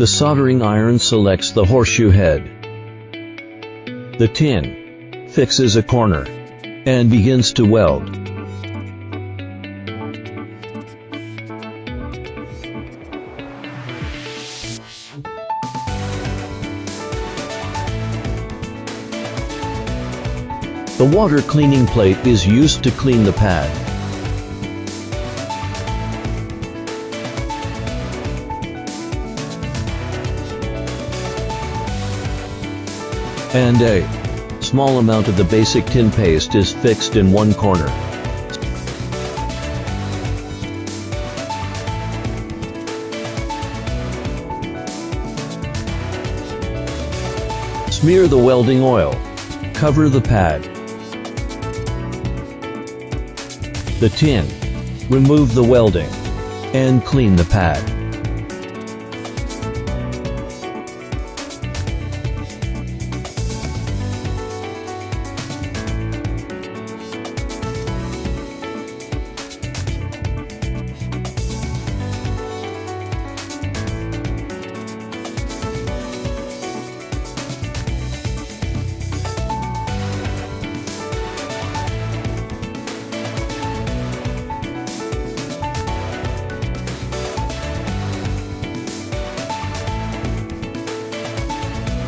The soldering iron selects the horseshoe head. The tin fixes a corner and begins to weld. The water cleaning plate is used to clean the pad. And a small amount of the basic tin paste is fixed in one corner. Smear the welding oil. Cover the pad. The tin. Remove the welding and clean the pad.